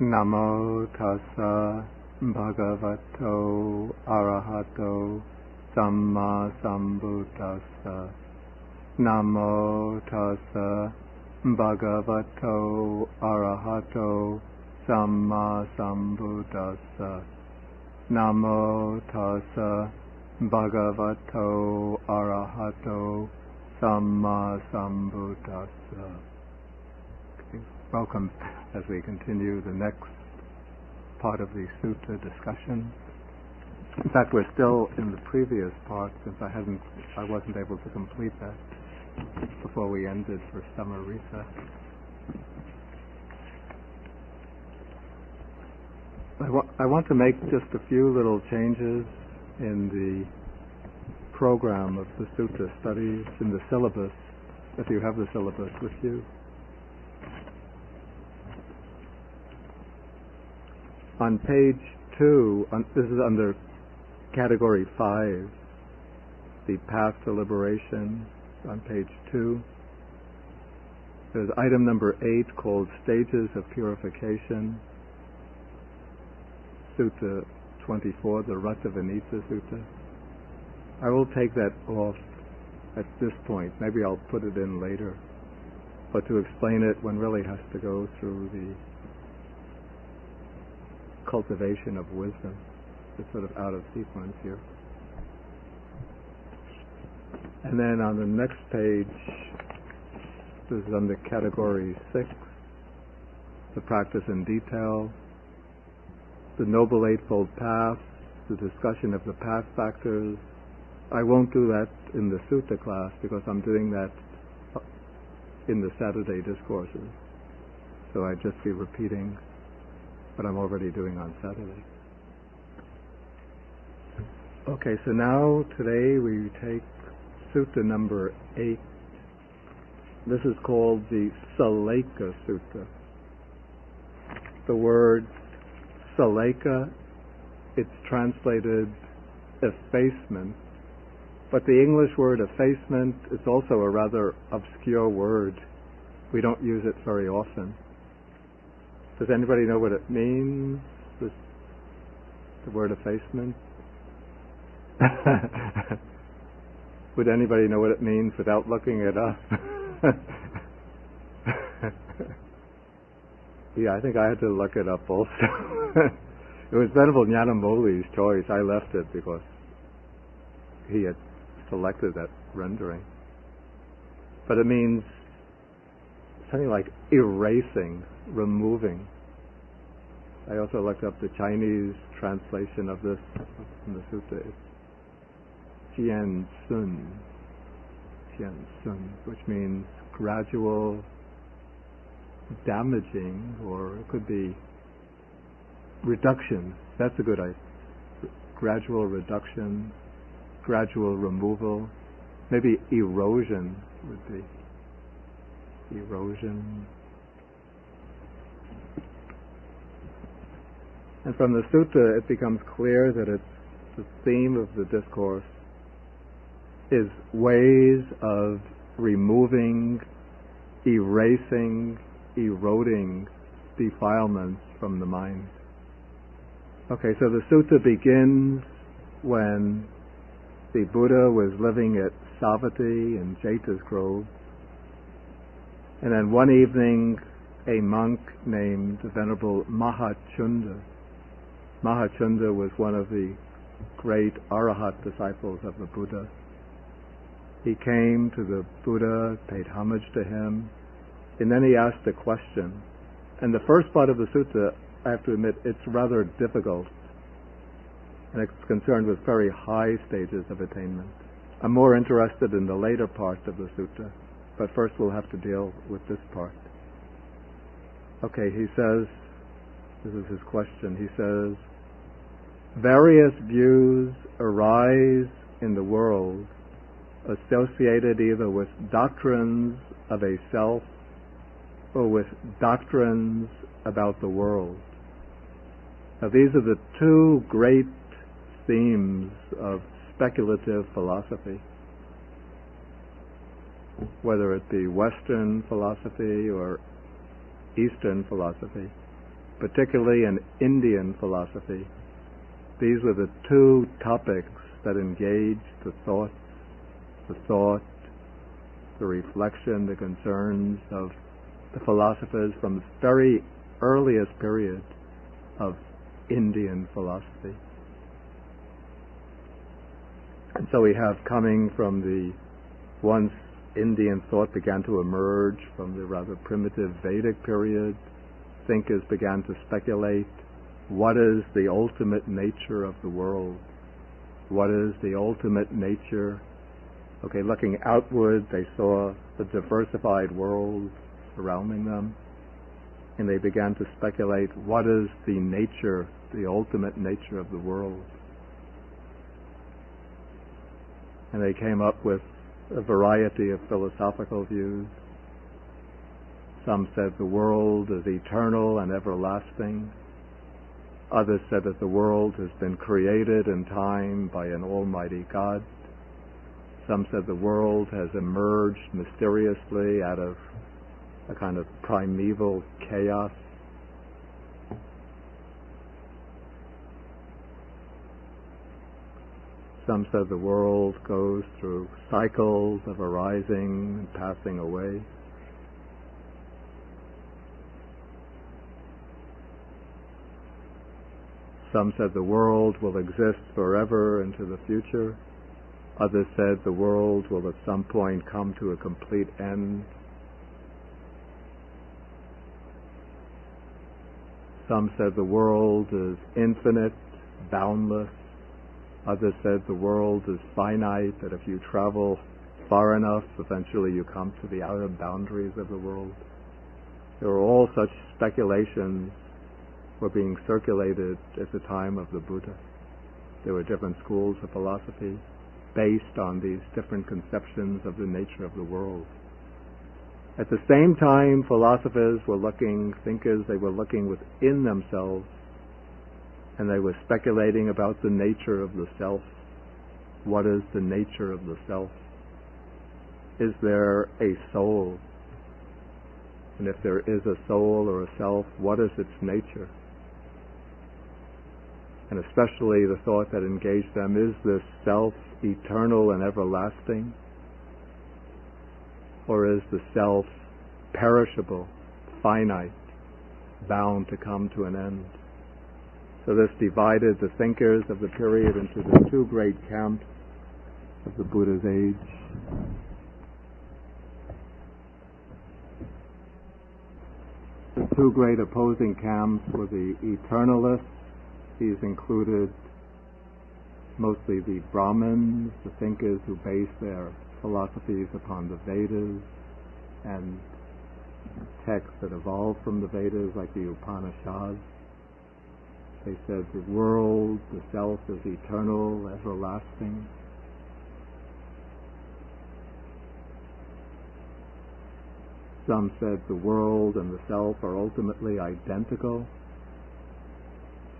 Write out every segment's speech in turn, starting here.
Namo tassa bhagavato arahato samma sambuddhassa. Namo tassa bhagavato arahato samma sambuddhassa. Namo tassa bhagavato arahato samma sambuddhassa. Welcome as we continue the next part of the sutta discussion. In fact, we're still in the previous part since I wasn't able to complete that before we ended for summer recess. I want to make just a few little changes in the program of the sutta studies, in the syllabus, if you have the syllabus with you. On page 2, this is under category 5, the path to liberation, on page 2. There's item number 8 called Stages of Purification, Sutta 24, the Ratavanita Sutta. I will take that off at this point. Maybe I'll put it in later. But to explain it, one really has to go through the cultivation of wisdom. It's sort of out of sequence here. And then on the next page, this is under category 6, the practice in detail, the Noble Eightfold Path, the discussion of the path factors. I won't do that in the sutta class because I'm doing that in the Saturday discourses. So I'd just be repeating what I'm already doing on Saturday. Okay, so now today we take Sutta number 8. This is called the Sallekha Sutta. The word Sallekha, it's translated effacement, but the English word effacement is also a rather obscure word. We don't use it very often. Does anybody know what it means, the word effacement? Would anybody know what it means without looking it up? Yeah, I think I had to look it up also. It was Venerable Nyanamoli's choice. I left it because he had selected that rendering. But it means something like erasing, removing. I also looked up the Chinese translation of this in the sutta. It's Jian Sun, which means gradual damaging, or it could be reduction. That's a good idea. Gradual reduction, gradual removal. Maybe erosion would be. Erosion. And from the sutta it becomes clear that the theme of the discourse is ways of removing, erasing, eroding defilements from the mind. Okay, so the sutta begins when the Buddha was living at Savatthi in Jeta's Grove. And then one evening, a monk named Venerable Mahachunda. Mahachunda was one of the great Arahat disciples of the Buddha. He came to the Buddha, paid homage to him, and then he asked a question. And the first part of the sutta, I have to admit, it's rather difficult, and it's concerned with very high stages of attainment. I'm more interested in the later part of the sutta, but first we'll have to deal with this part. Okay, he says, this is his question, he says, various views arise in the world associated either with doctrines of a self or with doctrines about the world. Now these are the two great themes of speculative philosophy, whether it be Western philosophy or Eastern philosophy. particularly in Indian philosophy. These were the two topics that engaged the thought, the reflection, the concerns of the philosophers from the very earliest period of Indian philosophy. And so we have, coming from the once Indian thought began to emerge from the rather primitive Vedic period, thinkers began to speculate, what is the ultimate nature of the world? What is the ultimate nature? Okay, looking outward, they saw the diversified world surrounding them, and they began to speculate, what is the nature, the ultimate nature of the world? And they came up with a variety of philosophical views. Some said the world is eternal and everlasting. Others said that the world has been created in time by an almighty God. Some said the world has emerged mysteriously out of a kind of primeval chaos. Some said the world goes through cycles of arising and passing away. Some said the world will exist forever into the future. Others said the world will at some point come to a complete end. Some said the world is infinite, boundless. Others said the world is finite, that if you travel far enough, eventually you come to the outer boundaries of the world. There were all such speculations were being circulated at the time of the Buddha. There were different schools of philosophy based on these different conceptions of the nature of the world. At the same time, philosophers were looking, thinkers, they were looking within themselves, and they were speculating about the nature of the self. What is the nature of the self? Is there a soul? And if there is a soul or a self, what is its nature? And especially the thought that engaged them, is this self eternal and everlasting? Or is the self perishable, finite, bound to come to an end? So this divided the thinkers of the period into the two great camps of the Buddha's age. The two great opposing camps were the eternalists. These included mostly the Brahmins, the thinkers who based their philosophies upon the Vedas and texts that evolved from the Vedas, like the Upanishads. They said the world, the self, is eternal, everlasting. Some said the world and the self are ultimately identical.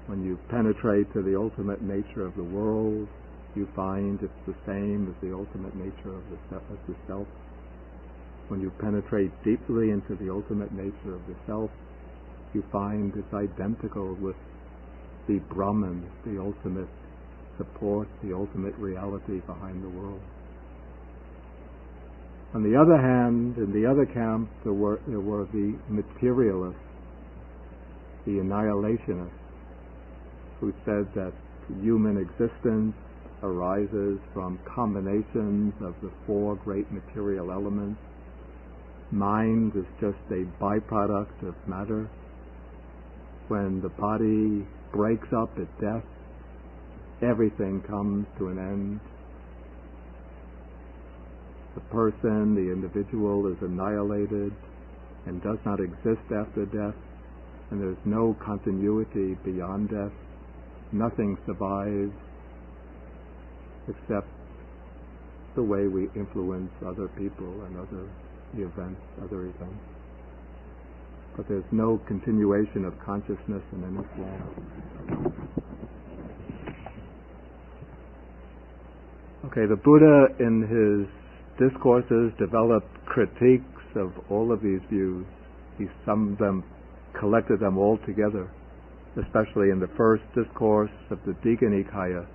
When you penetrate to the ultimate nature of the world, you find it's the same as the ultimate nature of the self. When you penetrate deeply into the ultimate nature of the self, you find it's identical with the Brahman, the ultimate support, the ultimate reality behind the world. On the other hand, in the other camp, there were the materialists, the annihilationists, who said that human existence arises from combinations of the four great material elements. Mind is just a byproduct of matter. When the body breaks up at death, everything comes to an end. The person, the individual, is annihilated and does not exist after death, and there's no continuity beyond death. Nothing survives except the way we influence other people and other events. But there's no continuation of consciousness in any form. Okay, the Buddha in his discourses developed critiques of all of these views. He summed them collected them all together, especially in the first discourse of the Digha Nikaya.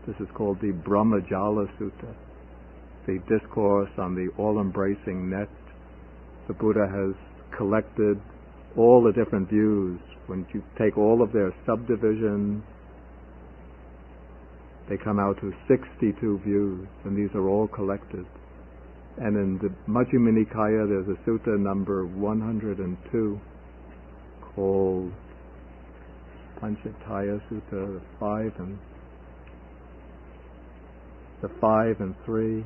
This is called the Brahmajala Sutta, the discourse on the all-embracing net. The Buddha has collected all the different views. When you take all of their subdivisions, they come out to 62 views, and these are all collected. And in the Majjhima Nikaya, there's a sutta number 102 called Panchataya Sutta, the 5 and 3.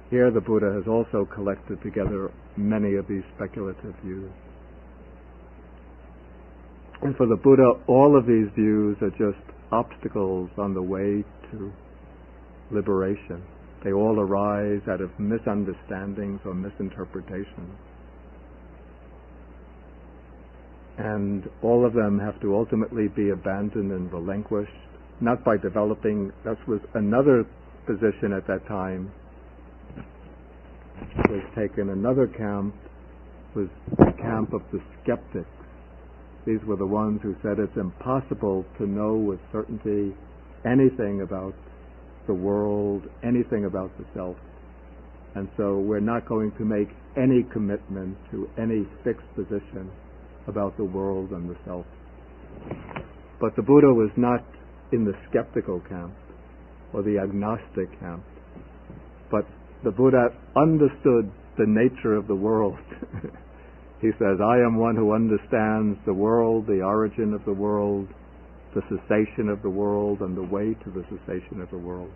Here the Buddha has also collected together many of these speculative views. And for the Buddha, all of these views are just obstacles on the way to liberation. They all arise out of misunderstandings or misinterpretations. And all of them have to ultimately be abandoned and relinquished, not by developing. That was another position at that time, was taken. Another camp was the camp of the skeptics. These were the ones who said it's impossible to know with certainty anything about the world, anything about the self. And so we're not going to make any commitment to any fixed position about the world and the self. But the Buddha was not in the skeptical camp or the agnostic camp. But the Buddha understood the nature of the world. He says, I am one who understands the world, the origin of the world, the cessation of the world, and the way to the cessation of the world.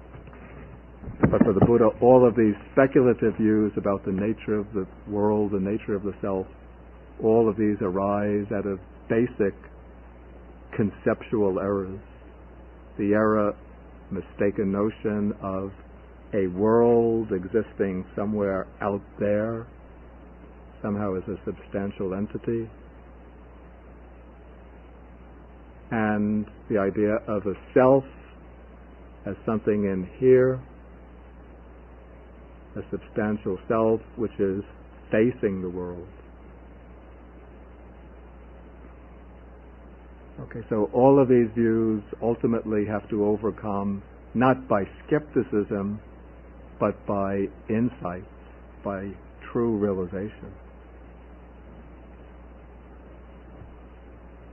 But for the Buddha, all of these speculative views about the nature of the world, the nature of the self, all of these arise out of basic conceptual errors. The error, mistaken notion of a world existing somewhere out there, somehow as a substantial entity, and the idea of a self as something in here, a substantial self which is facing the world. Okay, so all of these views ultimately have to overcome, not by skepticism, but by insight, by true realization.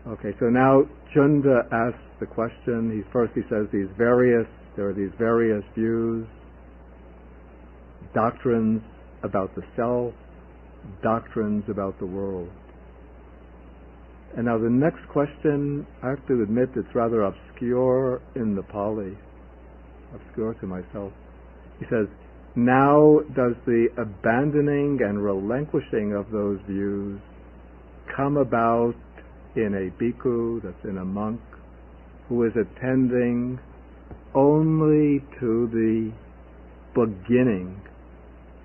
Okay, so now Chunda asks the question. He says there are these various views, doctrines about the self, doctrines about the world. And now the next question, I have to admit it's rather obscure in the Pali, obscure to myself. He says, now does the abandoning and relinquishing of those views come about in a bhikkhu, that's in a monk, who is attending only to the beginning,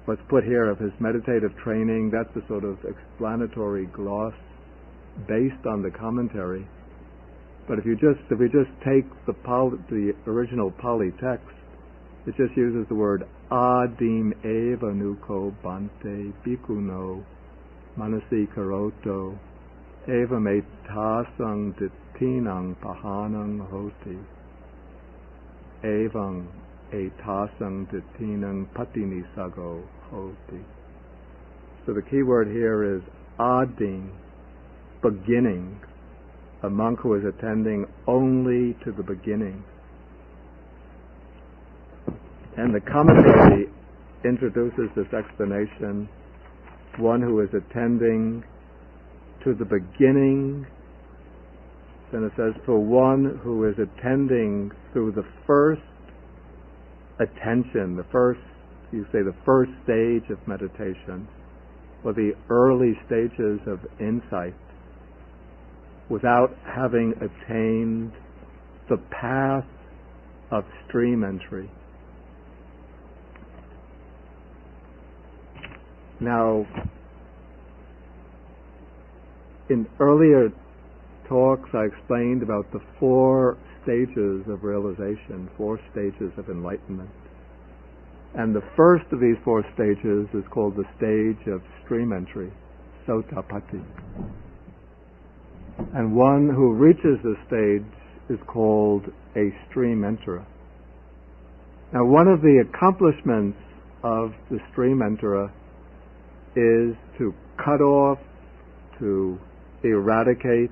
what's put here of his meditative training? That's the sort of explanatory gloss based on the commentary. But if we just take the original Pali text, it just uses the word adim eva nuko bante bhikkhuno manasi karoto eva metasang dittinang pahanang hoti evang etasang dittinang patinisago hoti. So the key word here is adim, beginning. A monk who is attending only to the beginning. And the commentary introduces this explanation, one who is attending to the beginning. Then it says, for one who is attending through the first attention, the first stage of meditation, or the early stages of insight, without having attained the path of stream entry. Now, in earlier talks I explained about the 4 stages of realization, 4 stages of enlightenment. And the first of these 4 stages is called the stage of stream entry, Sotapatti. And one who reaches this stage is called a stream enterer. Now, one of the accomplishments of the stream enterer is to cut off, to eradicate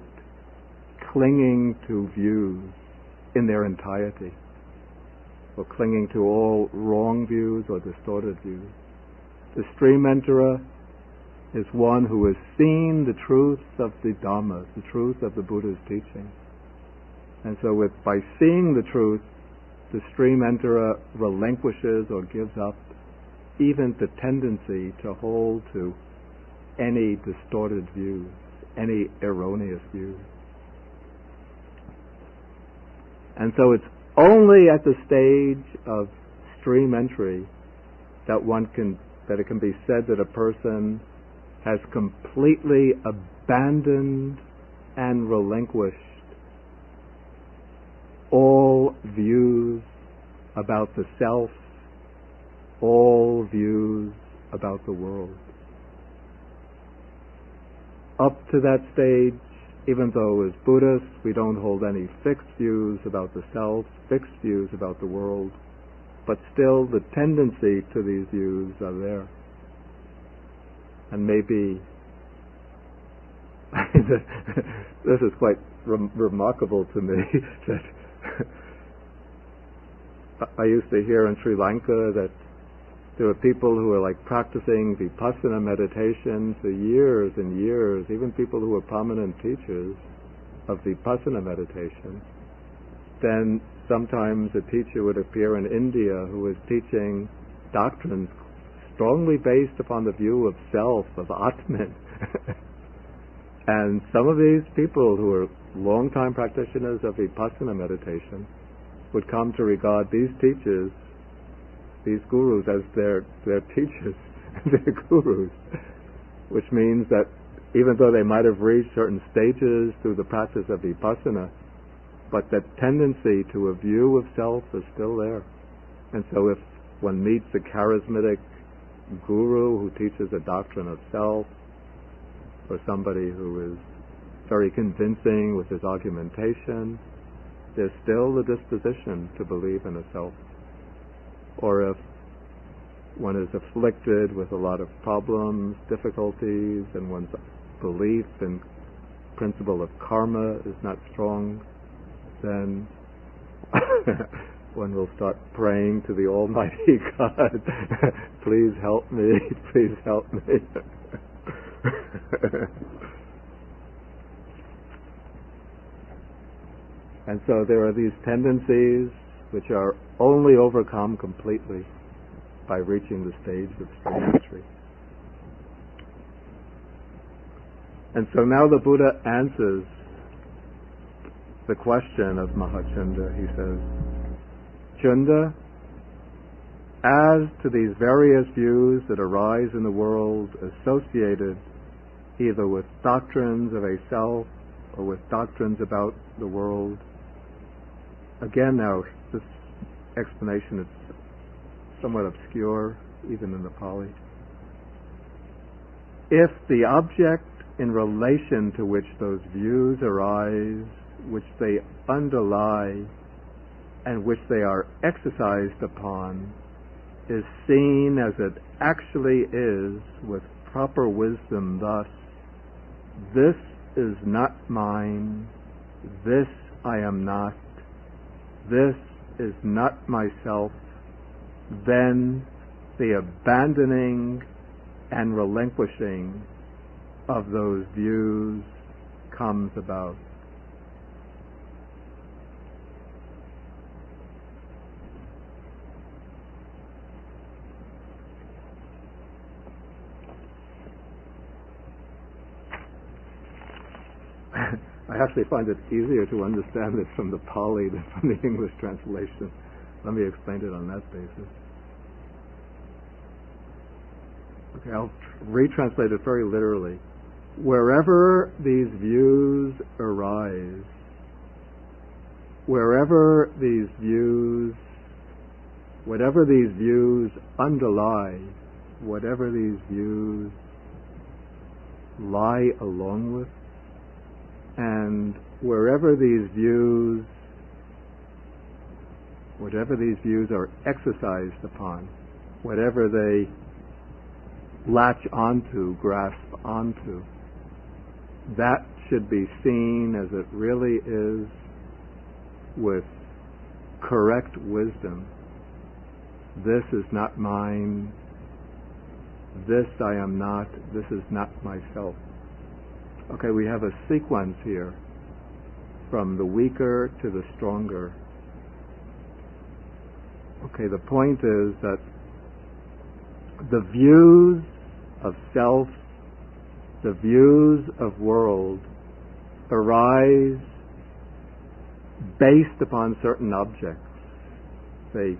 clinging to views in their entirety, or clinging to all wrong views or distorted views. The stream enterer is one who has seen the truth of the Dhamma, the truth of the Buddha's teaching. And so by seeing the truth, the stream enterer relinquishes or gives up even the tendency to hold to any distorted views, any erroneous views. And so it's only at the stage of stream entry that it can be said that a person has completely abandoned and relinquished all views about the self, all views about the world. Up to that stage, even though as Buddhists we don't hold any fixed views about the self, fixed views about the world, but still the tendency to these views are there. And maybe this is quite remarkable to me that I used to hear in Sri Lanka that there were people who were like practicing vipassana meditation for years and years, even people who were prominent teachers of vipassana meditation. Then sometimes a teacher would appear in India who was teaching doctrines strongly based upon the view of self, of Atman. And some of these people who were long-time practitioners of vipassana meditation would come to regard these teachers, these gurus, as their teachers, their gurus, which means that even though they might have reached certain stages through the practice of vipassana, but that tendency to a view of self is still there. And so if one meets a charismatic guru who teaches a doctrine of self, or somebody who is very convincing with his argumentation, there's still the disposition to believe in a self. Or if one is afflicted with a lot of problems, difficulties, and one's belief in principle of karma is not strong, then one will start praying to the Almighty God, please help me, please help me. And so there are these tendencies which are only overcome completely by reaching the stage of stream entry. And so now the Buddha answers the question of Mahachunda. He says, Chunda, as to these various views that arise in the world associated either with doctrines of a self or with doctrines about the world, again now this explanation is somewhat obscure even in the Pali. If the object in relation to which those views arise, which they underlie, and which they are exercised upon, is seen as it actually is with proper wisdom thus, this is not mine, this I am not, this is not myself, then the abandoning and relinquishing of those views comes about. I actually find it easier to understand it from the Pali than from the English translation. Let me explain it on that basis. Okay, I'll retranslate it very literally. Wherever these views arise, wherever these views, whatever these views underlie, whatever these views lie along with, And whatever these views are exercised upon, whatever they latch onto, grasp onto, that should be seen as it really is, with correct wisdom. This is not mine. This I am not. This is not myself. Okay, we have a sequence here from the weaker to the stronger. Okay, the point is that the views of self, the views of world, arise based upon certain objects. They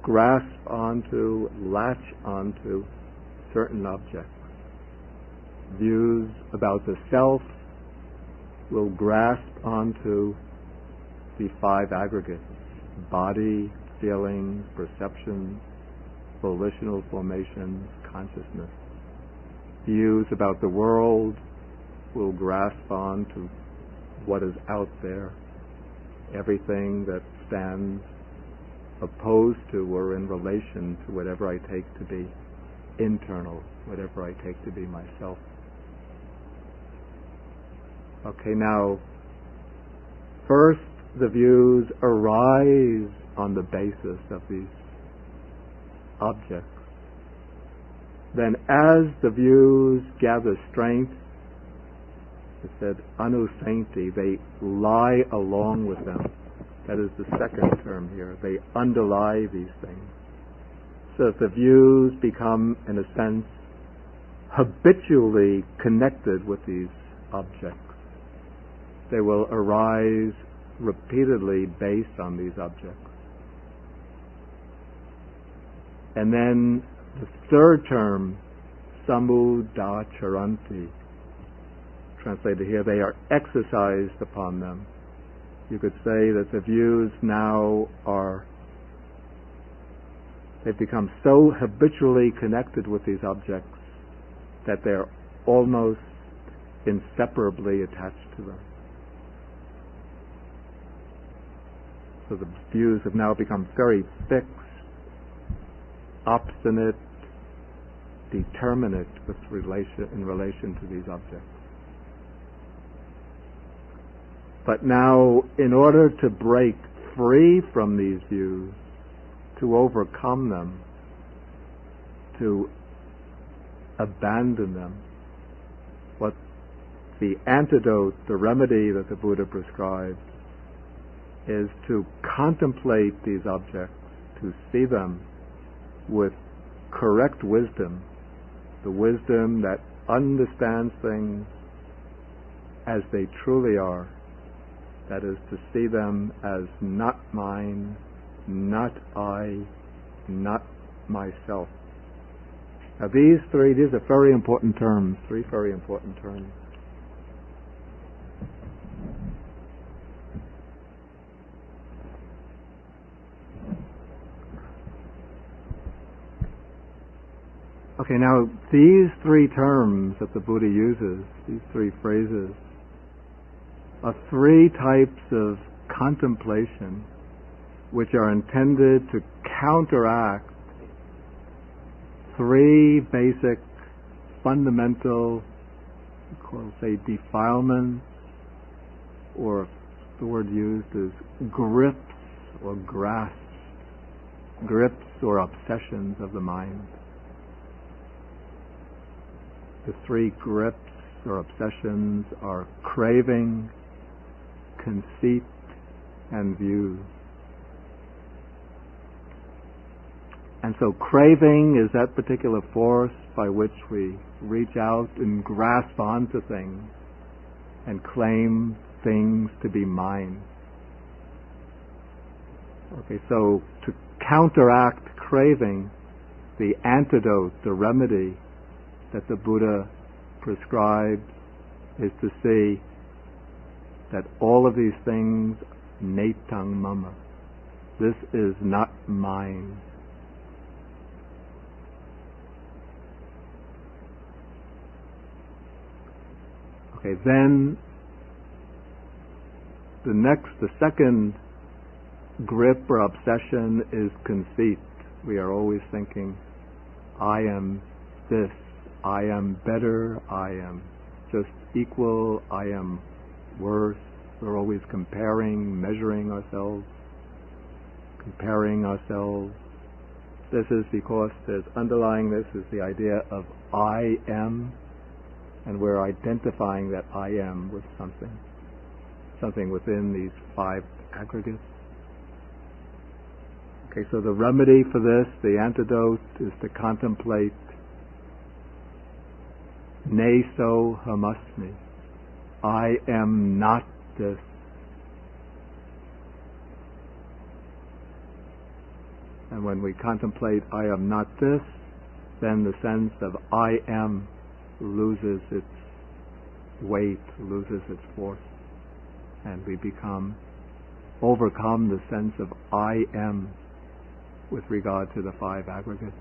grasp onto, latch onto certain objects. Views about the self will grasp onto the five aggregates: body, feelings, perceptions, volitional formations, consciousness. Views about the world will grasp on to what is out there, everything that stands opposed to or in relation to whatever I take to be internal, whatever I take to be myself. Okay, now, first the views arise on the basis of these objects. Then as the views gather strength, it said anusainti, they lie along with them. That is the second term here. They underlie these things. So that the views become, in a sense, habitually connected with these objects. They will arise repeatedly based on these objects. And then the third term, samudacharanti, translated here, they are exercised upon them. You could say that the views now they've become so habitually connected with these objects that they're almost inseparably attached to them. So the views have now become very fixed, obstinate, determinate in relation to these objects. But now, in order to break free from these views, to overcome them, to abandon them, what the antidote, the remedy that the Buddha prescribed, is to contemplate these objects, to see them with correct wisdom, the wisdom that understands things as they truly are. That is, to see them as not mine, not I, not myself. Now these are very important terms, three very important terms. Okay, now these three terms that the Buddha uses, these three phrases, are three types of contemplation which are intended to counteract three basic, fundamental, say, defilements, or the word used is grips or grasps, grips or obsessions of the mind. The three grips or obsessions are craving, conceit, and views. And so craving is that particular force by which we reach out and grasp onto things and claim things to be mine. Okay, so to counteract craving, the antidote, the remedy that the Buddha prescribed is to see that all of these things, netang mama, this is not mine. Okay, then the second grip or obsession is conceit. We are always thinking, I am this, I am better, I am just equal, I am worse. We're always comparing, measuring ourselves, comparing ourselves. This is because there's underlying this is the idea of I am, and we're identifying that I am with something within these 5 aggregates. Okay, so the remedy for this, the antidote, is to contemplate ne so hamasmi. I am not this. And when we contemplate I am not this, then the sense of I am loses its weight, loses its force, and we overcome the sense of I am with regard to the 5 aggregates.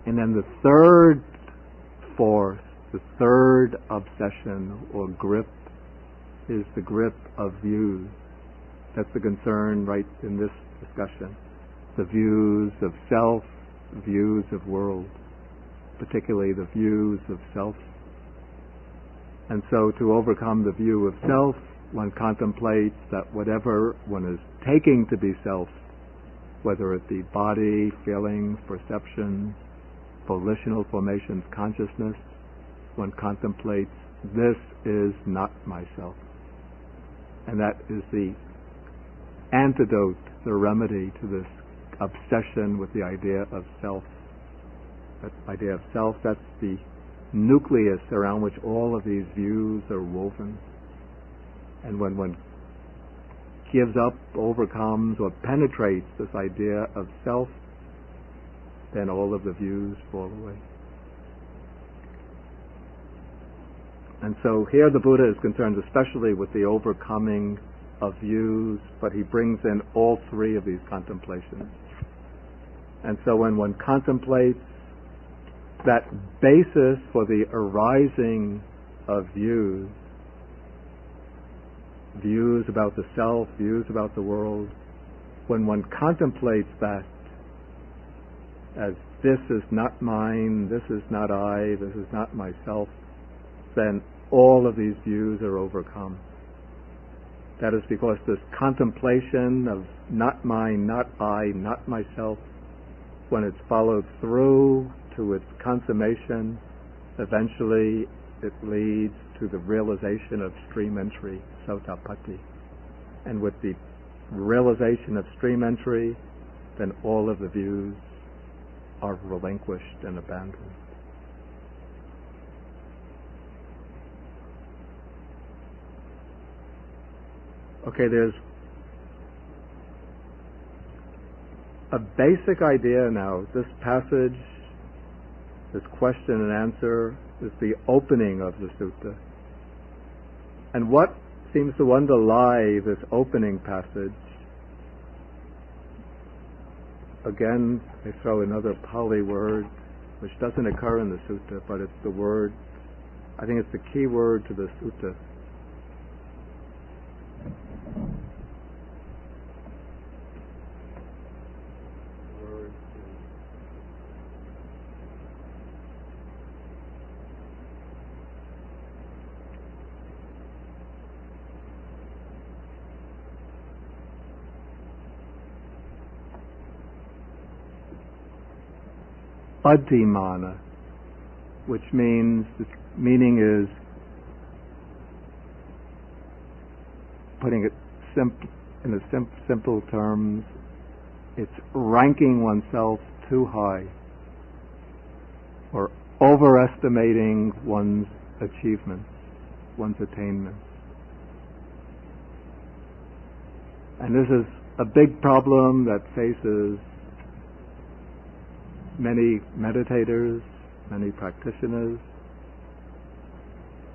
And then the third force, the third obsession or grip, is the grip of views. That's the concern right in this discussion. The views of self, views of world, particularly the views of self. And so to overcome the view of self, one contemplates that whatever one is taking to be self, whether it be body, feelings, perceptions, volitional formations, consciousness, one contemplates this is not myself. And that is the antidote, the remedy to this obsession with the idea of self. That idea of self, that's the nucleus around which all of these views are woven. And when one gives up, overcomes, or penetrates this idea of self, then all of the views fall away. And so here the Buddha is concerned especially with the overcoming of views, but he brings in all 3 of these contemplations. And so when one contemplates that basis for the arising of views about the self, views about the world, when one contemplates that as this is not mine, this is not I, this is not myself, then all of these views are overcome. That is because this contemplation of not mine, not I, not myself, when it's followed through to its consummation, eventually it leads to the realization of stream entry, sotapatti. And with the realization of stream entry, then all of the views are relinquished and abandoned. Okay, there's a basic idea now. This passage, this question and answer, is the opening of the sutta. And what seems to underlie this opening passage, again, I throw another Pali word, which doesn't occur in the sutta, but it's the word, I think it's the key word to the sutta. Adhimana, which means, the meaning is, putting it in simple terms, it's ranking oneself too high or overestimating one's achievements, one's attainments. And this is a big problem that faces many meditators, many practitioners,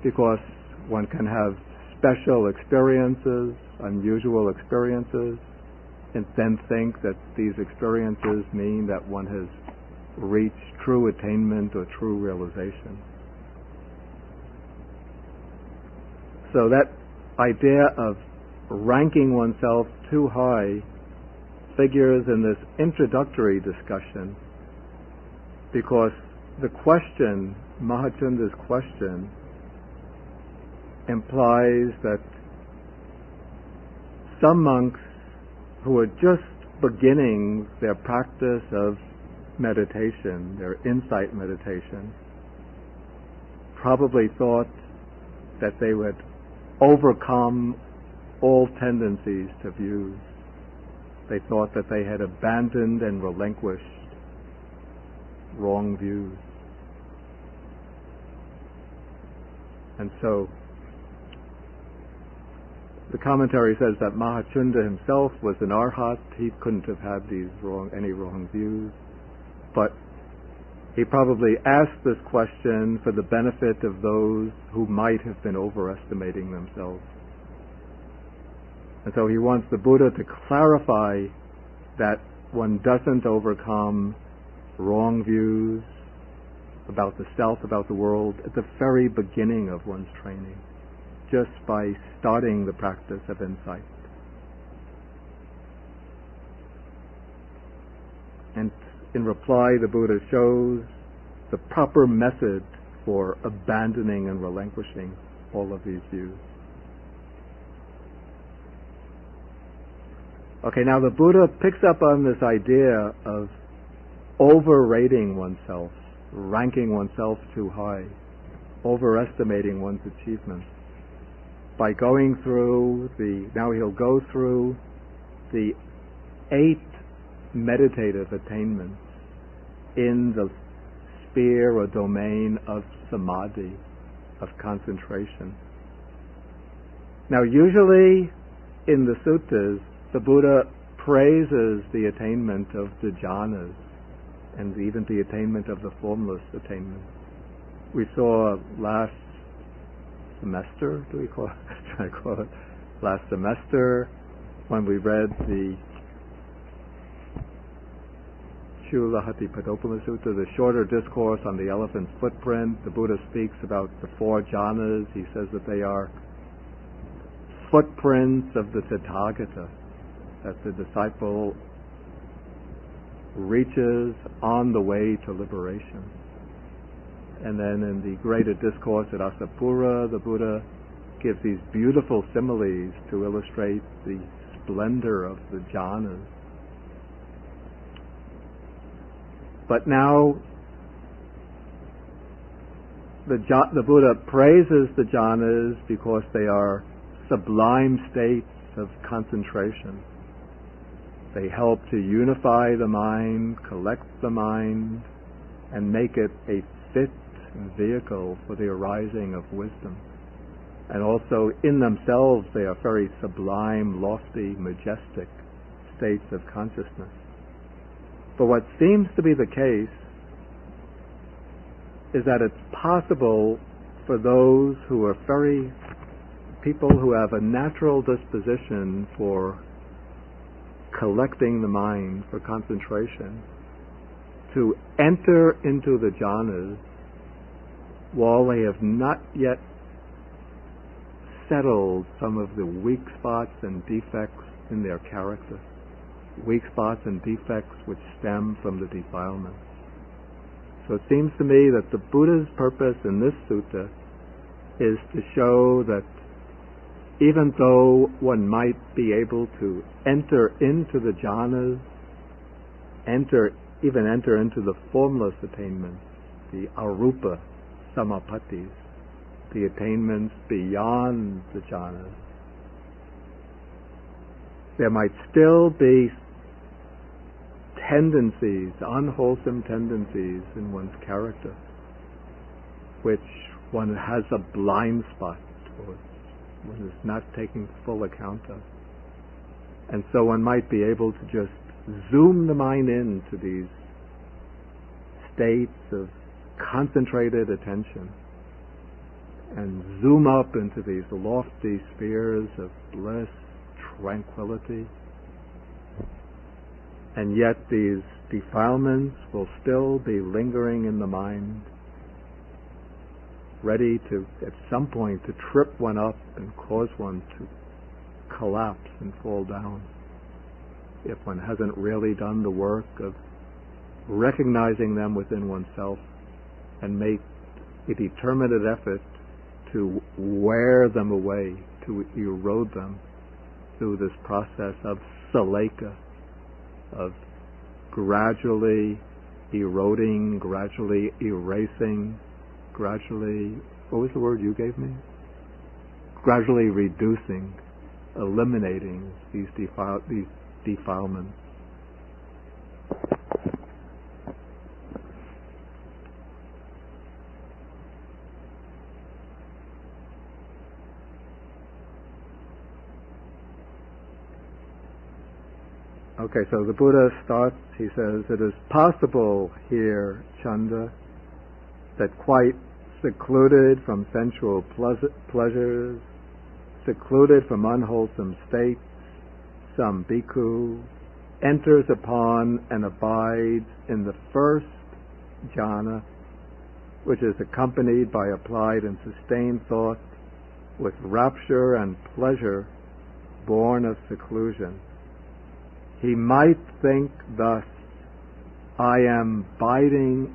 because one can have special experiences, unusual experiences, and then think that these experiences mean that one has reached true attainment or true realization. So that idea of ranking oneself too high figures in this introductory discussion, because the question, Mahachunda's question, implies that some monks who are just beginning their practice of meditation, their insight meditation, probably thought that they would overcome all tendencies to views. They thought that they had abandoned and relinquished wrong views. And so the commentary says that Mahachunda himself was an arhat. He couldn't have had any wrong views, but he probably asked this question for the benefit of those who might have been overestimating themselves. And so he wants the Buddha to clarify that one doesn't overcome wrong views about the self, about the world, at the very beginning of one's training, just by starting the practice of insight. And in reply, the Buddha shows the proper method for abandoning and relinquishing all of these views. Okay, now the Buddha picks up on this idea of overrating oneself, ranking oneself too high, overestimating one's achievements, by going through now he'll go through the 8 meditative attainments in the sphere or domain of samadhi, of concentration. Now usually in the suttas, the Buddha praises the attainment of the jhanas and even the attainment of the formless attainment. We saw last semester, last semester, when we read the Chulahatipadopama Sutta, the shorter discourse on the elephant's footprint. The Buddha speaks about the 4 jhanas. He says that they are footprints of the Tathagata, that the disciple reaches on the way to liberation. And then in the greater discourse at Asapura, the Buddha gives these beautiful similes to illustrate the splendor of the jhanas. But now the Buddha praises the jhanas because they are sublime states of concentration. They help to unify the mind, collect the mind, and make it a fit vehicle for the arising of wisdom. And also in themselves they are very sublime, lofty, majestic states of consciousness. But what seems to be the case is that it's possible for those who are people who have a natural disposition for collecting the mind, for concentration, to enter into the jhanas while they have not yet settled some of the weak spots and defects in their character. Weak spots and defects which stem from the defilements. So it seems to me that the Buddha's purpose in this sutta is to show that even though one might be able to enter into the jhanas, enter into the formless attainments, the arupa samapattis, the attainments beyond the jhanas, there might still be tendencies, unwholesome tendencies in one's character, which one has a blind spot towards, one is not taking full account of. And so one might be able to just zoom the mind into these states of concentrated attention and zoom up into these lofty spheres of bliss, tranquility, and yet these defilements will still be lingering in the mind, ready to, at some point, to trip one up and cause one to collapse and fall down, if one hasn't really done the work of recognizing them within oneself and make a determined effort to wear them away, to erode them through this process of Sallekha, of gradually eroding, gradually erasing, gradually, what was the word you gave me? Gradually reducing, eliminating these defilements. Okay, so the Buddha starts, he says, it is possible here, Chanda, that quite secluded from sensual pleasures, secluded from unwholesome states, some bhikkhu enters upon and abides in the first jhana, which is accompanied by applied and sustained thought with rapture and pleasure born of seclusion. He might think thus, I am abiding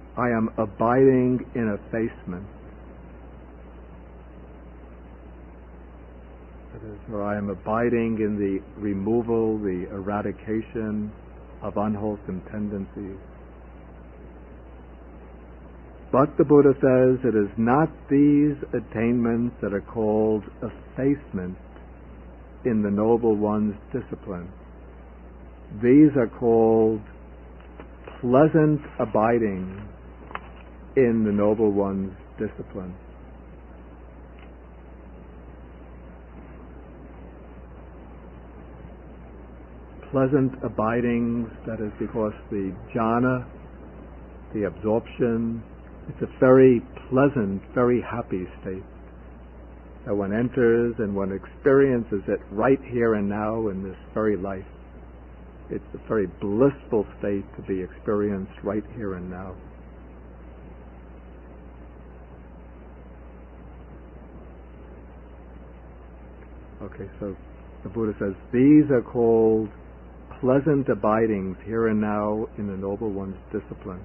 in effacement. Or I am abiding in the removal, the eradication of unwholesome tendencies. But the Buddha says it is not these attainments that are called effacement in the Noble One's discipline. These are called pleasant abiding in the Noble One's discipline. Pleasant abidings, that is because the jhana, the absorption, it's a very pleasant, very happy state that one enters and one experiences it right here and now in this very life. It's a very blissful state to be experienced right here and now. Okay, so the Buddha says these are called pleasant abidings here and now in the Noble One's discipline.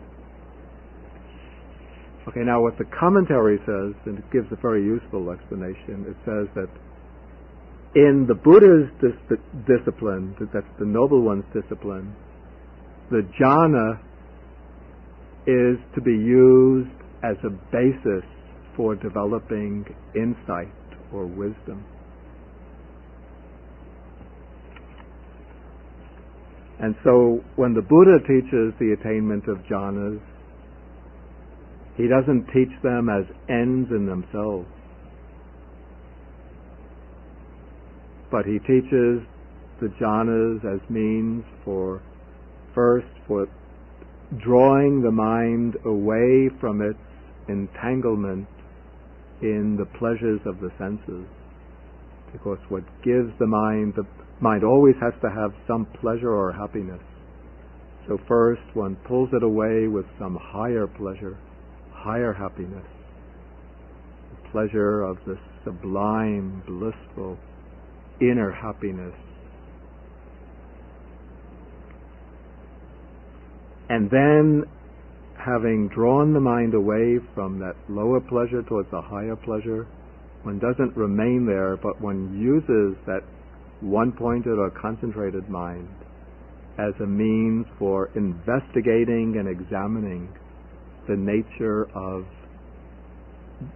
Okay, now what the commentary says, and it gives a very useful explanation, it says that in the Buddha's discipline, that's the Noble One's discipline, the jhana is to be used as a basis for developing insight or wisdom. And so when the Buddha teaches the attainment of jhanas, he doesn't teach them as ends in themselves, but he teaches the jhanas as means for drawing the mind away from its entanglement in the pleasures of the senses. Because what gives the mind always has to have some pleasure or happiness. So first one pulls it away with some higher pleasure, higher happiness, the pleasure of the sublime, blissful, inner happiness. And then, having drawn the mind away from that lower pleasure towards the higher pleasure, one doesn't remain there, but one uses that one-pointed or concentrated mind as a means for investigating and examining the nature of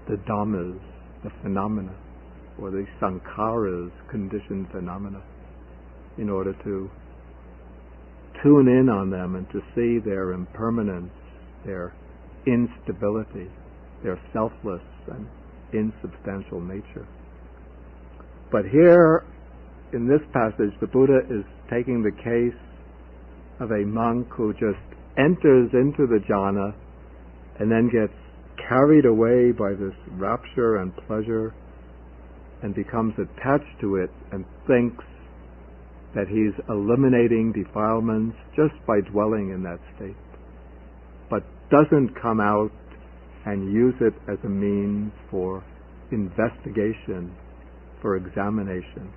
the dhammas, the phenomena, or the sankharas, conditioned phenomena, in order to tune in on them and to see their impermanence, their instability, their selfless and insubstantial nature. But here, in this passage, the Buddha is taking the case of a monk who just enters into the jhana and then gets carried away by this rapture and pleasure and becomes attached to it and thinks that he's eliminating defilements just by dwelling in that state, but doesn't come out and use it as a means for investigation, for examination.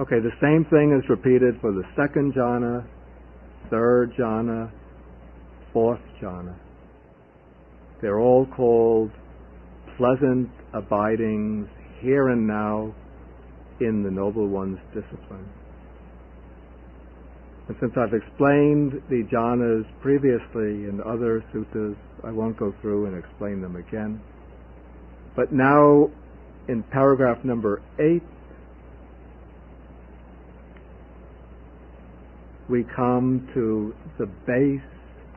Okay, the same thing is repeated for the second jhana, third jhana, fourth jhana. They're all called pleasant abidings here and now in the Noble One's discipline. And since I've explained the jhanas previously in other suttas, I won't go through and explain them again. But now, in paragraph number 8, we come to the base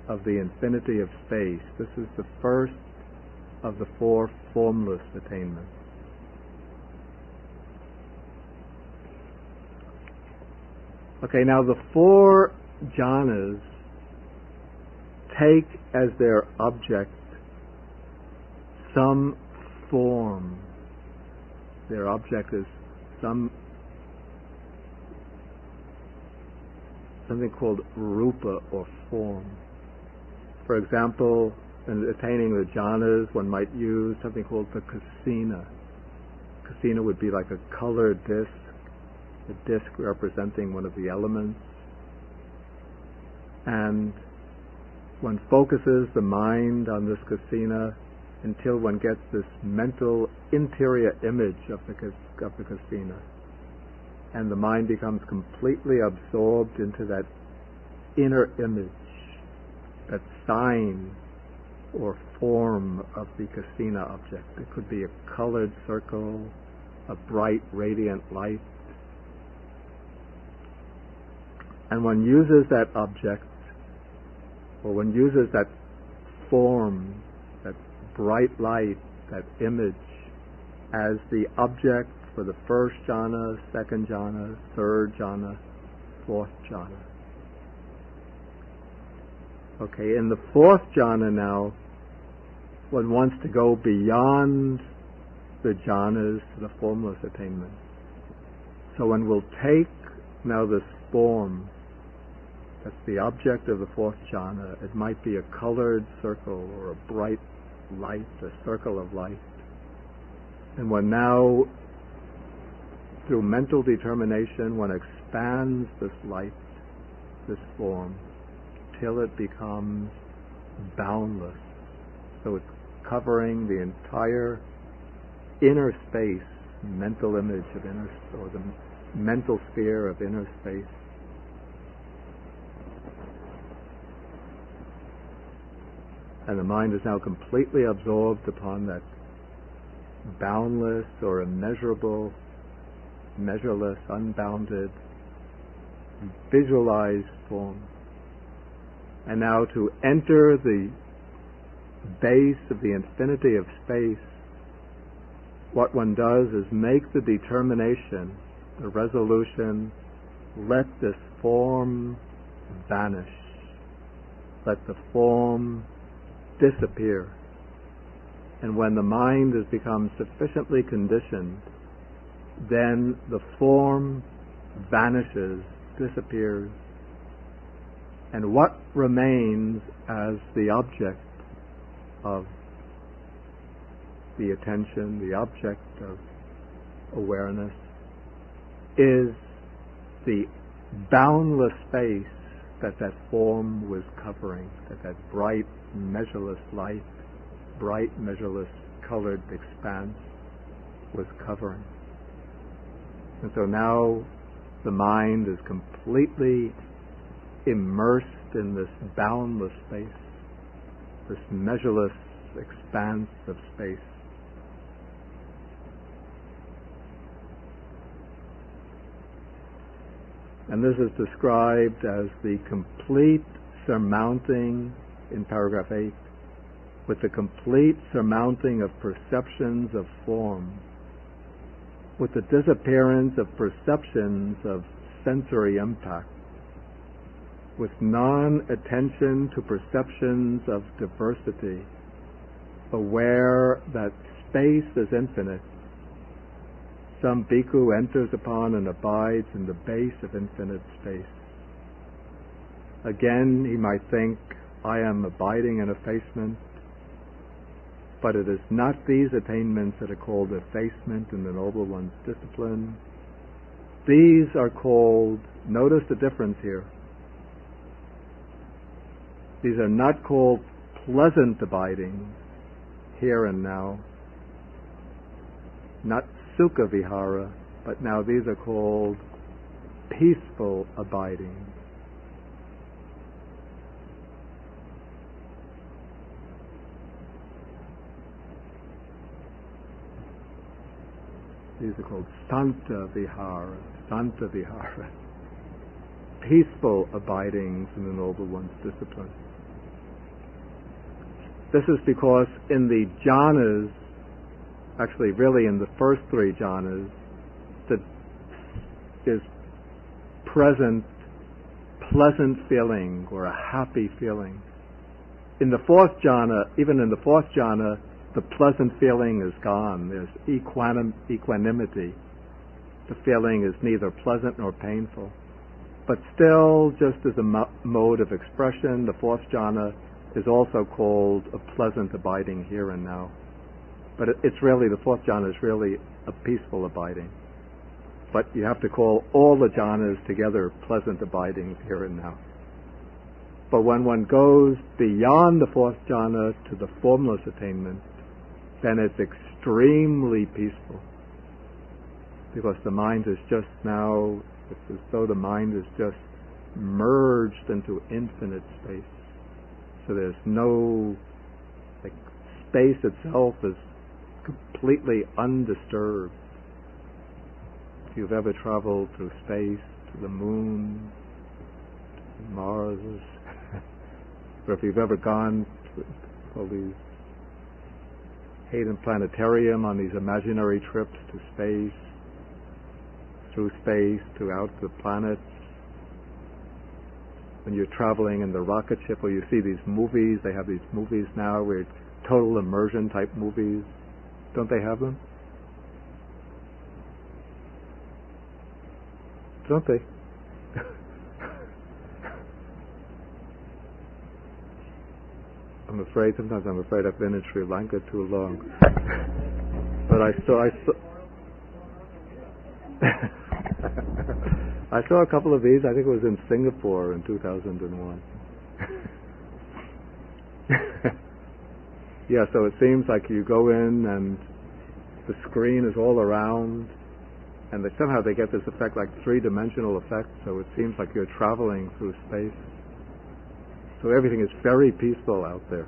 of the infinity of space. This is the first of the 4 formless attainments. Okay, now the 4 jhanas take as their object some form. Their object is something called rupa, or form. For example, in attaining the jhanas, one might use something called the kasina. Kasina would be like a colored disc, a disc representing one of the elements. And one focuses the mind on this kasina until one gets this mental interior image of the kasina. And the mind becomes completely absorbed into that inner image, that sign or form of the kasina object. It could be a colored circle, a bright radiant light. And one uses that object, or one uses that form, that bright light, that image, as the object for the first jhana, second jhana, third jhana, fourth jhana. Okay, in the fourth jhana now, one wants to go beyond the jhanas to the formless attainment. So one will take now this form, that's the object of the fourth jhana. It might be a colored circle or a bright light, a circle of light. And one now, through mental determination, one expands this light, this form, till it becomes boundless. So it's covering the entire inner space, mental image of inner, or the mental sphere of inner space. And the mind is now completely absorbed upon that boundless or immeasurable, measureless, unbounded, visualized form. And now to enter the base of the infinity of space, what one does is make the determination, the resolution, let this form vanish. Let the form disappear. And when the mind has become sufficiently conditioned, then the form vanishes, disappears, and what remains as the object of the attention, the object of awareness, is the boundless space that form was covering, that bright, measureless light, bright, measureless, colored expanse was covering. And so now the mind is completely immersed in this boundless space, this measureless expanse of space. And this is described as the complete surmounting, in paragraph 8, with the complete surmounting of perceptions of form, with the disappearance of perceptions of sensory impact, with non-attention to perceptions of diversity, aware that space is infinite. Some bhikkhu enters upon and abides in the base of infinite space. Again, he might think, I am abiding in effacement, but it is not these attainments that are called effacement in the Noble One's discipline. These are called, notice the difference here, these are not called pleasant abiding here and now, not sukha vihara, but now these are called peaceful abiding. These are called santa vihara, peaceful abidings in the Noble One's discipline. This is because in the jhanas, actually really in the first three jhanas, that is present pleasant feeling or a happy feeling. In the fourth jhana, even in the fourth jhana, the pleasant feeling is gone. There's equanimity. The feeling is neither pleasant nor painful. But still, just as a mode of expression, the fourth jhana is also called a pleasant abiding here and now. But it's really, the fourth jhana is really a peaceful abiding. But you have to call all the jhanas together pleasant abidings here and now. But when one goes beyond the fourth jhana to the formless attainment, then it's extremely peaceful. Because the mind is just now, it's as though the mind is just merged into infinite space. So there's no, like, space itself is completely undisturbed. If you've ever traveled through space, to the moon, to Mars, or if you've ever gone to all these Hayden Planetarium on these imaginary trips to space, through space, throughout the planets, when you're traveling in the rocket ship, or you see these movies, they have these movies now where it's total immersion type movies. Don't they have them? Don't they? Sometimes I'm afraid I've been in Sri Lanka too long. But I saw a couple of these. I think it was in Singapore in 2001. Yeah, so it seems like you go in and the screen is all around, and somehow they get this effect, like three-dimensional effect, so it seems like you're traveling through space. So everything is very peaceful out there.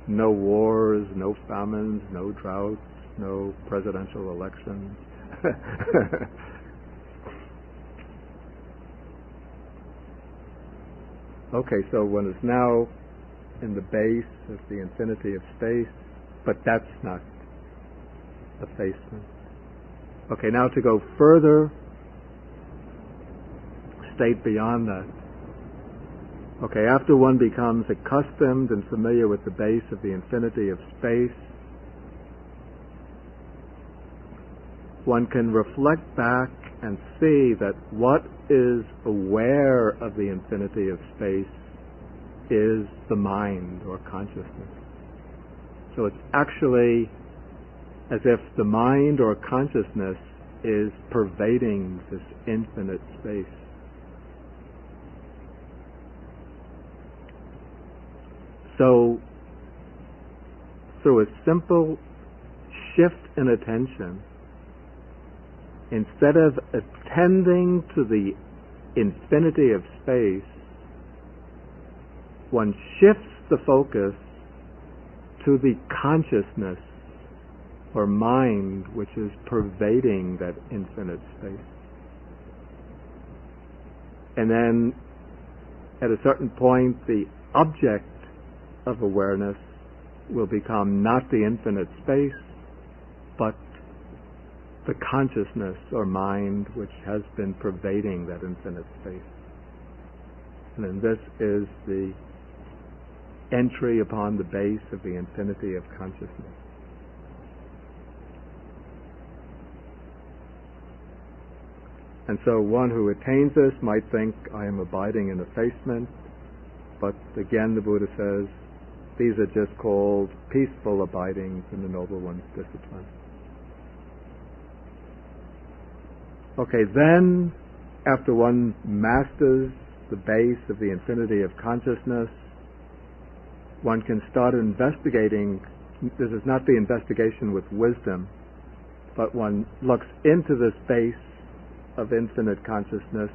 No wars, no famines, no droughts, no presidential elections. Okay, so one is now in the base of the infinity of space, but that's not effacement. Okay, now to go further, state beyond that. Okay, after one becomes accustomed and familiar with the base of the infinity of space, one can reflect back and see that what is aware of the infinity of space is the mind or consciousness. So it's actually as if the mind or consciousness is pervading this infinite space. So, through a simple shift in attention, instead of attending to the infinity of space, one shifts the focus to the consciousness or mind which is pervading that infinite space. And then, at a certain point, the object of awareness will become not the infinite space, but the consciousness or mind which has been pervading that infinite space. And then this is the entry upon the base of the infinity of consciousness. And so one who attains this might think, I am abiding in effacement, but again the Buddha says, these are just called peaceful abidings in the Noble One's discipline. Okay, then after one masters the base of the infinity of consciousness, one can start investigating. This is not the investigation with wisdom, but one looks into this base of infinite consciousness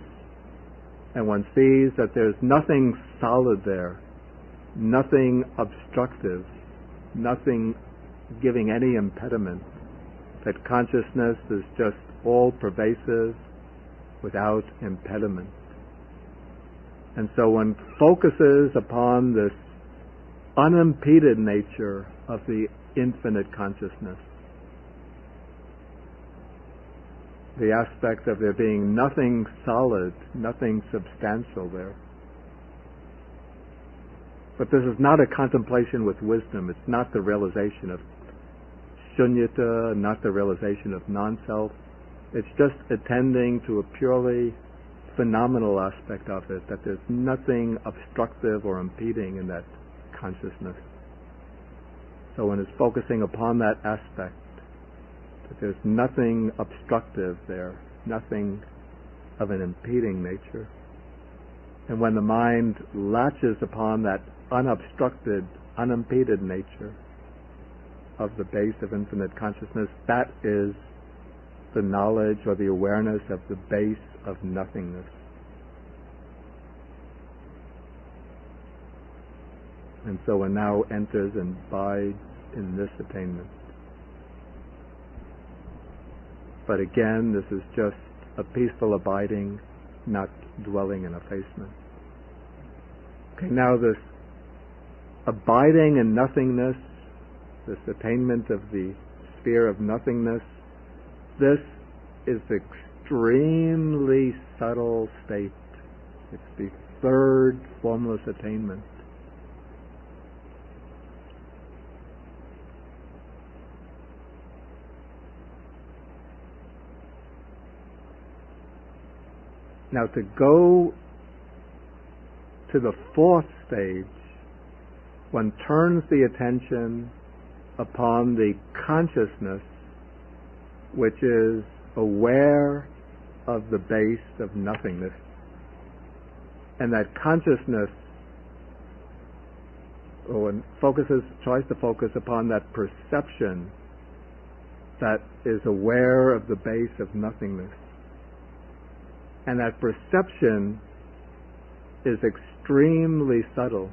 and one sees that there's nothing solid there, nothing obstructive, nothing giving any impediment, that consciousness is just all pervasive without impediment. And so one focuses upon this unimpeded nature of the infinite consciousness, the aspect of there being nothing solid, nothing substantial there. But this is not a contemplation with wisdom. It's not the realization of shunyata, not the realization of non-self. It's just attending to a purely phenomenal aspect of it, that there's nothing obstructive or impeding in that consciousness. So one is focusing upon that aspect, that there's nothing obstructive there, nothing of an impeding nature. And when the mind latches upon that unobstructed, unimpeded nature of the base of infinite consciousness, that is the knowledge or the awareness of the base of nothingness. And so one now enters and abides in this attainment. But again, this is just a peaceful abiding, not dwelling in effacement. Okay, now this abiding in nothingness, this attainment of the sphere of nothingness, this is extremely subtle state. It's the third formless attainment. Now to go to the fourth stage, one turns the attention upon the consciousness which is aware of the base of nothingness. And that consciousness, one tries to focus upon that perception that is aware of the base of nothingness. And that perception is extremely subtle.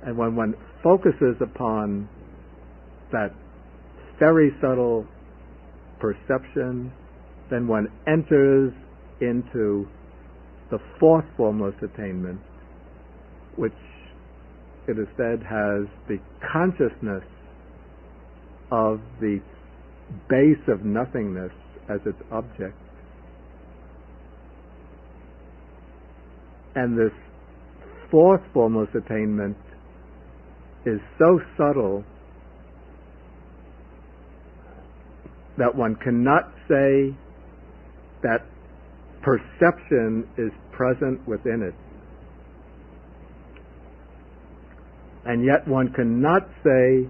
And when one focuses upon that very subtle perception, then one enters into the fourth formless attainment, which it is said has the consciousness of the base of nothingness as its object. And this fourth formless attainment is so subtle that one cannot say that perception is present within it. And yet one cannot say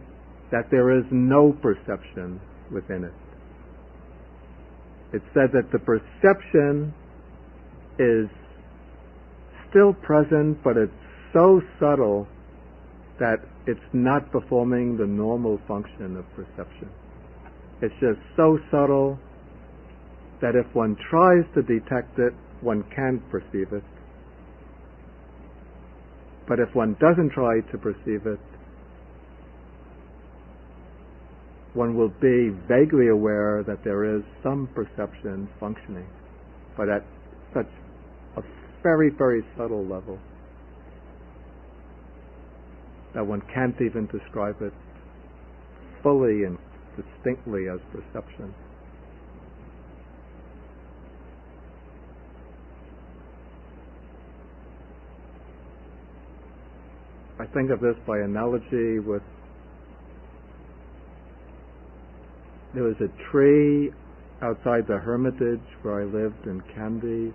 that there is no perception within it. It's said that the perception is still present, but it's so subtle that it's not performing the normal function of perception. It's just so subtle that if one tries to detect it, one can't perceive it. But if one doesn't try to perceive it, one will be vaguely aware that there is some perception functioning, but at such a very, very subtle level that one can't even describe it fully and distinctly as perception. I think of this by analogy with, there was a tree outside the hermitage where I lived in Kandy,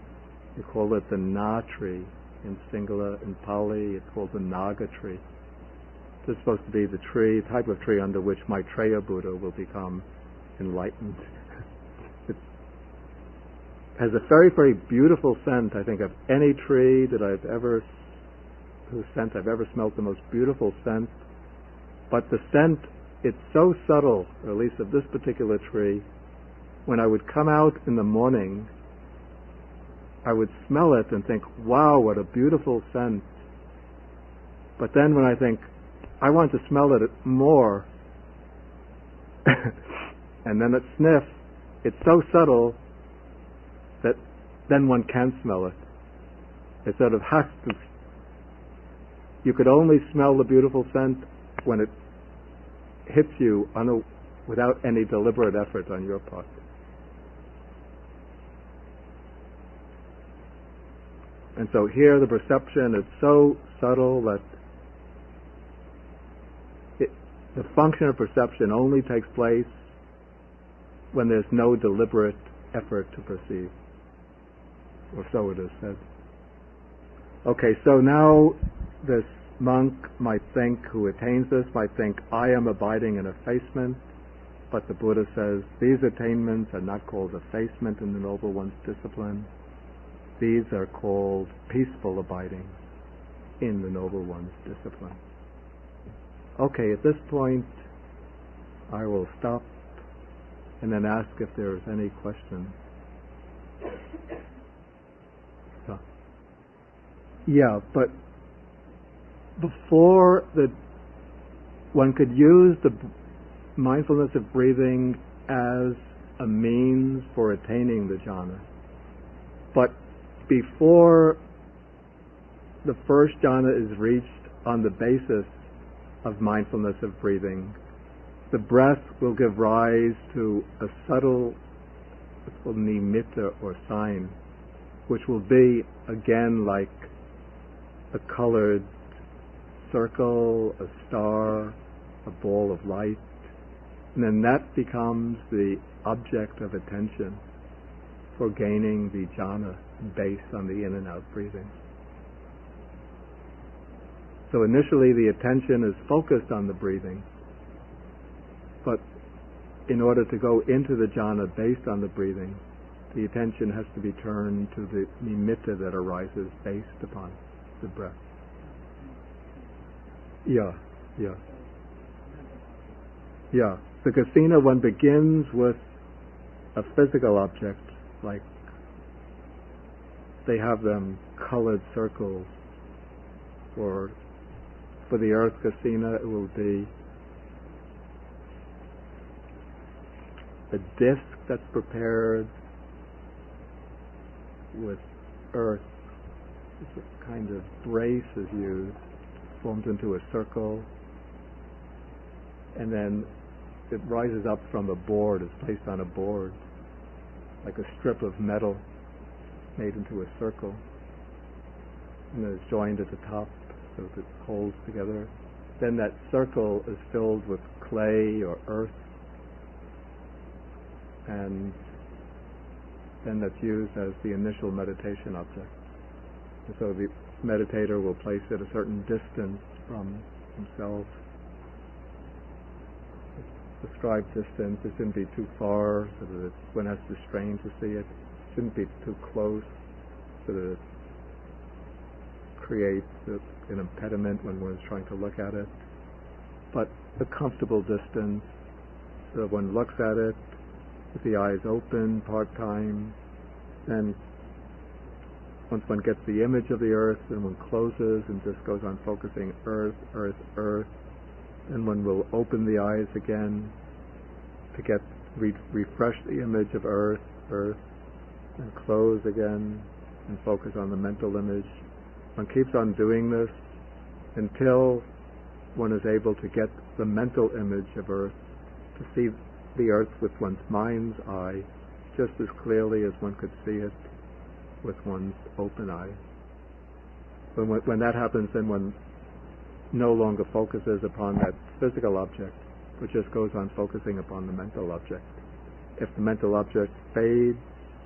we call it the Na tree in Sinhala. In Pali, it's called the Naga tree. This is supposed to be the tree, type of tree under which Maitreya Buddha will become enlightened. It has a very, very beautiful scent, I think, of any tree that whose scent I've ever smelled, the most beautiful scent. But the scent, it's so subtle, or at least of this particular tree, when I would come out in the morning, I would smell it and think, wow, what a beautiful scent. But then when I think, I want to smell it more, and then it sniffs, it's so subtle that then one can't smell it. It sort of has to. You could only smell the beautiful scent when it hits you without any deliberate effort on your part. And so here the perception is so subtle that the function of perception only takes place when there's no deliberate effort to perceive. Or so it is said. Okay, so now this monk might think, who attains this, might think, I am abiding in effacement, but the Buddha says these attainments are not called effacement in the Noble One's discipline. These are called peaceful abiding in the Noble One's discipline. Okay, at this point, I will stop and then ask if there's any questions. Yeah, but before one could use the mindfulness of breathing as a means for attaining the jhana. But before the first jhana is reached on the basis of mindfulness of breathing, the breath will give rise to a subtle, what's called nimitta or sign, which will be again like a colored circle, a star, a ball of light, and then that becomes the object of attention for gaining the jhana based on the in and out breathing. So initially the attention is focused on the breathing, but in order to go into the jhana based on the breathing, the attention has to be turned to the nimitta that arises based upon the breath. Yeah. The kasina, one begins with a physical object, like they have them colored circles, or for the earth kasina it will be a disc that's prepared with earth. It's a kind of brace is used, formed into a circle, and then it rises up from a board, is placed on a board, like a strip of metal made into a circle, and then it's joined at the top so that it holds together. Then that circle is filled with clay or earth, and then that's used as the initial meditation object. And so the meditator will place it a certain distance from himself. Prescribed distance, it shouldn't be too far so that one has to strain to see it. It shouldn't be too close so that it creates an impediment when one's trying to look at it. But a comfortable distance so one looks at it with the eyes open part-time, and once one gets the image of the earth, then one closes and just goes on focusing earth, earth, earth. Then one will open the eyes again to get refresh the image of earth, earth, and close again and focus on the mental image. One keeps on doing this until one is able to get the mental image of earth, to see the earth with one's mind's eye just as clearly as one could see it with one's open eye. When that happens, then one no longer focuses upon that physical object, but just goes on focusing upon the mental object. If the mental object fades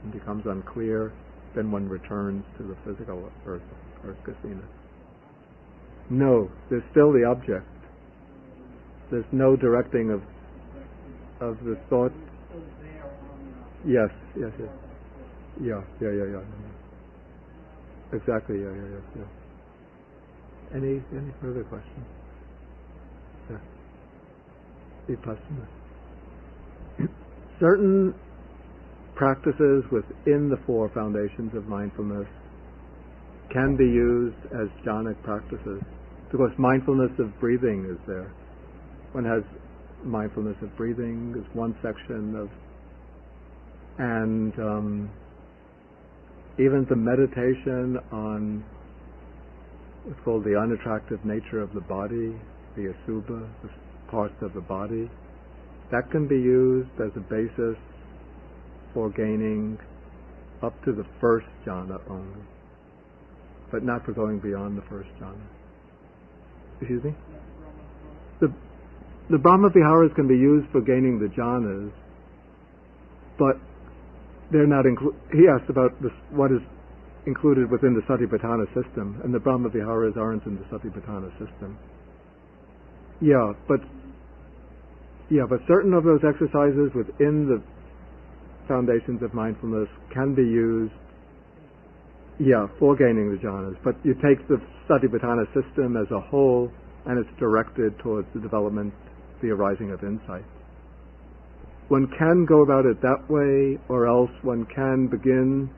and becomes unclear, then one returns to the physical earth casino. No, there's still the object. There's no directing of the thought. Yes. Yeah. Exactly. Yeah. Any further questions? Yeah. Vipassana. Certain practices within the four foundations of mindfulness can be used as jhanic practices, because mindfulness of breathing is there. One has mindfulness of breathing is one section of, and even the meditation on what's called the unattractive nature of the body, the asubha, the parts of the body, that can be used as a basis for gaining up to the first jhana only, but not for going beyond the first jhana. Excuse me? The Brahma Viharas can be used for gaining the jhanas, but they're not he asked about what is included within the Satipatthana system, and the Brahma Viharas aren't in the Satipatthana system. Yeah, but certain of those exercises within the foundations of mindfulness can be used, for gaining the jhanas. But you take the Satipatthana system as a whole, and it's directed towards the development, the arising of insight. One can go about it that way, or else one can begin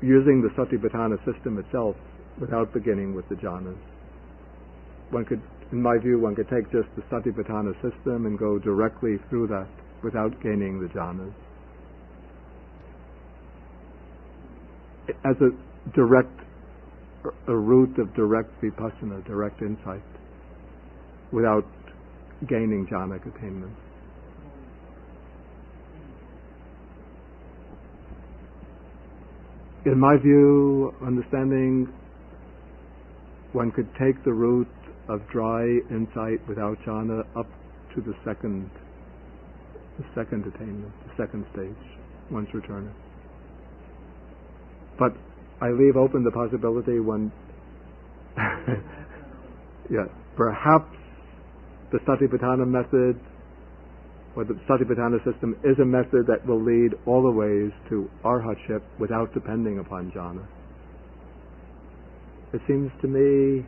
using the Satipatthana system itself without beginning with the jhanas. One could, in my view, one could take just the Satipatthana system and go directly through that without gaining the jhanas. As a route of direct vipassana, direct insight, without gaining jhanic attainment. In my view, understanding, one could take the route of dry insight without jhana up to the second attainment, the second stage, once returning. But I leave open the possibility one, perhaps the Satipatthana method or the Satipatthana system is a method that will lead all the ways to arhatship without depending upon jhana. It seems to me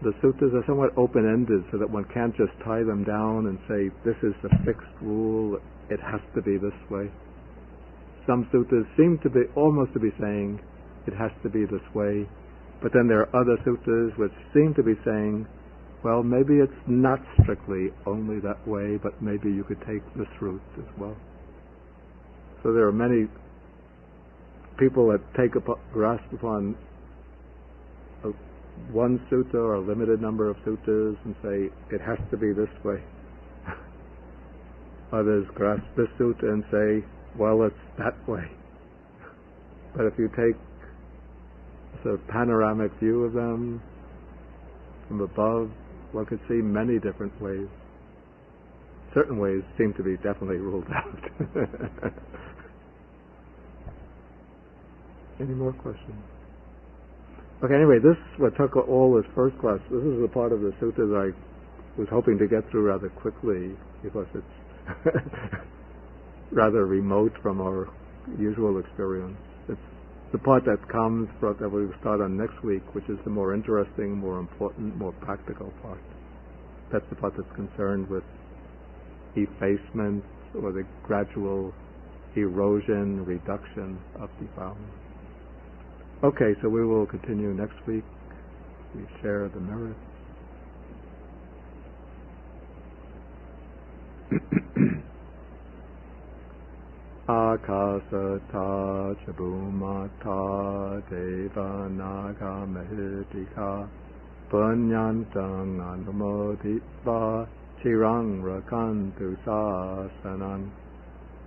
the suttas are somewhat open-ended, so that one can't just tie them down and say, this is the fixed rule, it has to be this way. Some suttas seem to be almost to be saying it has to be this way, but then there are other suttas which seem to be saying, well, maybe it's not strictly only that way, but maybe you could take this route as well. So there are many people that take a grasp upon one sutta or a limited number of suttas and say it has to be this way. Others grasp this sutta and say, well, it's that way. But if you take a sort of panoramic view of them from above, one could see many different ways. Certain ways seem to be definitely ruled out. Any more questions? Okay, anyway, this what took all this first class. This is the part of the sutta that I was hoping to get through rather quickly, because it's rather remote from our usual experience. It's the part that comes that we will start on next week, which is the more interesting, more important, more practical part. That's the part that's concerned with effacement or the gradual erosion, reduction of defilement. Okay, so we will continue next week. We share the merits. Akasata chabumata deva naga mahitika punyantang anumoditva chirang rakantu sasanang.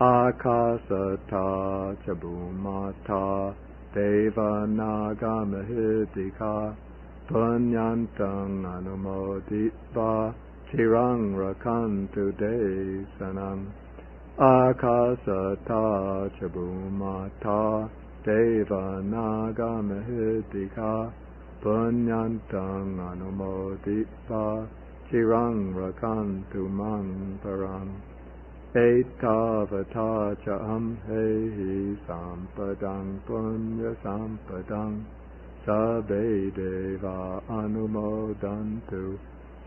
Akasata chabumata deva naga mahitika punyantang anumoditva chirang rakantu desanam. Akasata Chabumata Deva Naga Mahidika Punyantang Anumodipa Chirang Rakantu Mang Parang Etavata Chaham Hehi Sampadang Punya Sampadang Sabbe Deva Anumodantu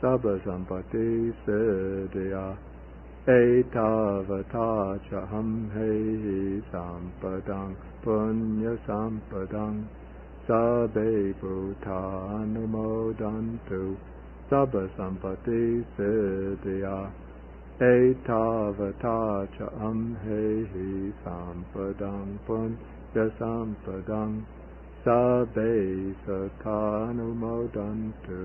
Sabba Sampati Siddhya Etavata Chaham Hehi Sampadang Punya Sampadang Sabbe Bhuta Anumodantu Sabba Sampati Siddhya Etavata Chaham Hehi Sampadang Punya Sampadang Sabbe Satanumodantu.